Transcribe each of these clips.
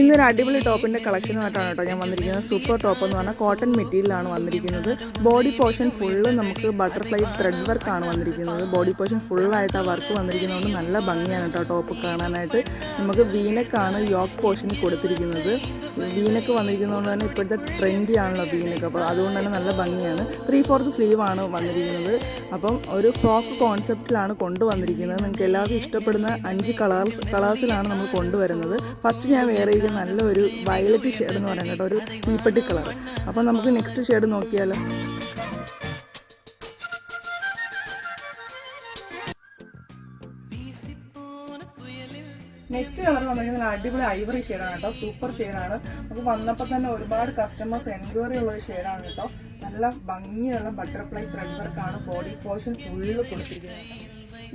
ഇന്നൊരു അടിപൊളി ടോപ്പിൻ്റെ കളക്ഷനുമായിട്ടാണ് കേട്ടോ ഞാൻ വന്നിരിക്കുന്നത്. സൂപ്പർ ടോപ്പ് എന്ന് പറഞ്ഞാൽ കോട്ടൺ മെറ്റീരിയലാണ് വന്നിരിക്കുന്നത്. ബോഡി പോർഷൻ ഫുള്ള് നമുക്ക് ബട്ടർഫ്ലൈ ത്രെഡ് വർക്കാണ് വന്നിരിക്കുന്നത്. ബോഡി പോർഷൻ ഫുള്ളായിട്ട് ആ വർക്ക് വന്നിരിക്കുന്നതുകൊണ്ട് നല്ല ഭംഗിയാണ് കേട്ടോ ടോപ്പ് കാണാനായിട്ട്. നമുക്ക് വീനക്കാണ് യോക്ക് പോർഷനിൽ കൊടുത്തിരിക്കുന്നത്. വീനക്ക് വന്നിരിക്കുന്നതുകൊണ്ട് തന്നെ ഇപ്പോഴത്തെ ട്രെൻഡിയാണല്ലോ വീനക്ക്, അപ്പോൾ അതുകൊണ്ട് തന്നെ നല്ല ഭംഗിയാണ്. 3/4 സ്ലീവാണ് വന്നിരിക്കുന്നത്. അപ്പം ഒരു ഫ്രോക്ക് കോൺസെപ്റ്റിലാണ് കൊണ്ടുവന്നിരിക്കുന്നത്. നിങ്ങൾക്ക് എല്ലാവർക്കും ഇഷ്ടപ്പെടുന്ന 5 കളേഴ്സിലാണ് നമ്മൾ കൊണ്ടുവരുന്നത്. ഫസ്റ്റ് ഞാൻ വേറെ നല്ലൊരു വയലറ്റ് ഷെയ്ഡ് എന്ന് പറയുന്നത് കേട്ടോ, ഒരു തീപ്പെട്ടി കളർ. അപ്പോൾ നമുക്ക് നെക്സ്റ്റ് ഷെയ്ഡ് നോക്കിയാലോ. നെക്സ്റ്റ് കളർ വന്നിരിക്കുന്നത് അടിപൊളി ഐവറി ഷെയ്ഡാണ് കേട്ടോ. സൂപ്പർ ഷെയ്ഡാണ്. നമുക്ക് വന്നപ്പോൾ തന്നെ ഒരുപാട് കസ്റ്റമേഴ്സ് എൻക്വയറി ഉള്ള ഒരു ഷെയ്ഡാണ് കേട്ടോ. നല്ല ഭംഗിയുള്ള ബട്ടർഫ്ലൈ ത്രെഡ് വർക്കാണ് ബോഡി പോർഷൻ ഫുള്ള് കൊടുത്തിരിക്കുന്നത്.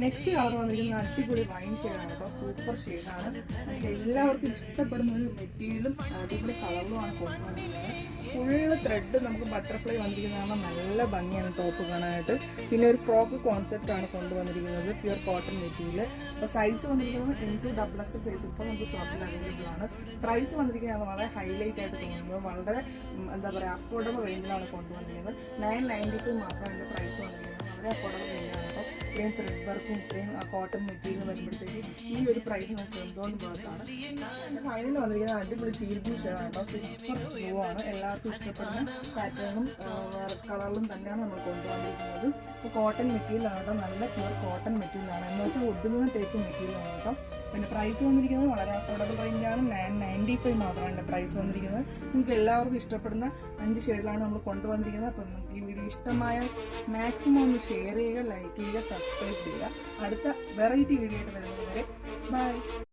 നെക്സ്റ്റ് കളർ വന്നിരിക്കുന്നത് അടിപൊളി വൈൻ ഷെയ്ഡാണ് കേട്ടോ. സൂപ്പർ ഷെയ്ഡാണ്. നമുക്ക് എല്ലാവർക്കും ഇഷ്ടപ്പെടുന്ന ഒരു മെറ്റീരിയലും അടിപൊളി കളറുമാണ് കൊണ്ടുവന്നിരിക്കുന്നത്. ഫുള്ള് ത്രെഡ് നമുക്ക് ബട്ടർഫ്ലൈ വന്നിരിക്കുന്നത് നല്ല ഭംഗിയാണ് ടോപ്പ് കാണാനായിട്ട്. പിന്നെ ഒരു ഫ്രോക്ക് കോൺസെപ്റ്റാണ് കൊണ്ടുവന്നിരിക്കുന്നത്. Pure cotton material. അപ്പോൾ സൈസ് വന്നിരിക്കുന്നത് M2XX സൈസ് ഇപ്പോൾ നമുക്ക് ഷോപ്പിൽ അവൈലബിൾ ആണ്. പ്രൈസ് വന്നിരിക്കുന്നത് വളരെ ഹൈലൈറ്റ് ആയിട്ട് തോന്നുന്നത്. വളരെ എന്താ പറയുക അഫോർഡബിൾ റേഞ്ചിലാണ് കൊണ്ടുവന്നിരിക്കുന്നത്. 995 മാത്രമാണ് ഇതിൻ്റെ പ്രൈസ് വന്നിരിക്കുന്നത്. വളരെ അഫോർഡബിൾ റേഞ്ചാണ് കേട്ടോ. ഇത്രയും ത്രെഡ് വർക്കും ഇത്രയും കോട്ടൺ മെറ്റീരിയൽ വരുമ്പോഴത്തേക്ക് ഈ ഒരു പ്രൈസ് നമുക്ക് എന്തുകൊണ്ട് മാത്രമാണ്. ഫൈനൽ വന്നിരിക്കുന്നത് അടിപൊളി ടീൽ ബ്ലൂ ഷെയ്ഡാണ് കേട്ടോ. സൂപ്പർ ബ്ലൂ ആണ്. എല്ലാവർക്കും ഇഷ്ടപ്പെടുന്ന പാറ്റേണും കളറിലും തന്നെയാണ് നമ്മൾ കൊണ്ടുവന്നിരിക്കുന്നത്. ഇപ്പോൾ കോട്ടൺ മെറ്റീരിയലാണ് കേട്ടോ. നല്ല പ്യുർ കോട്ടൺ മെറ്റീരിയലാണ്. എന്ന് വെച്ചാൽ ഒതുങ്ങുന്ന ടൈപ്പ് മെറ്റീരിയലാണ് കേട്ടോ. പിന്നെ പ്രൈസ് വന്നിരിക്കുന്നത് വളരെ അഫോർഡബിൾ റേഞ്ചാണ്. 995 മാത്രമാണ് പ്രൈസ് വന്നിരിക്കുന്നത്. നിങ്ങൾക്ക് എല്ലാവർക്കും ഇഷ്ടപ്പെടുന്ന 5 ഷെയ്ഡിലാണ് നമ്മൾ കൊണ്ടുവന്നിരിക്കുന്നത്. അപ്പം നിങ്ങൾക്ക് ഈ വീഡിയോ ഇഷ്ടമായ മാക്സിമം ഒന്ന് ഷെയർ ചെയ്യുക, ലൈക്ക് ചെയ്യുക, സബ്സ്ക്രൈബ് ചെയ്യുക. അടുത്ത വെറൈറ്റി വീഡിയോ ആയിട്ട് വരുന്നത് വരെ ബൈ.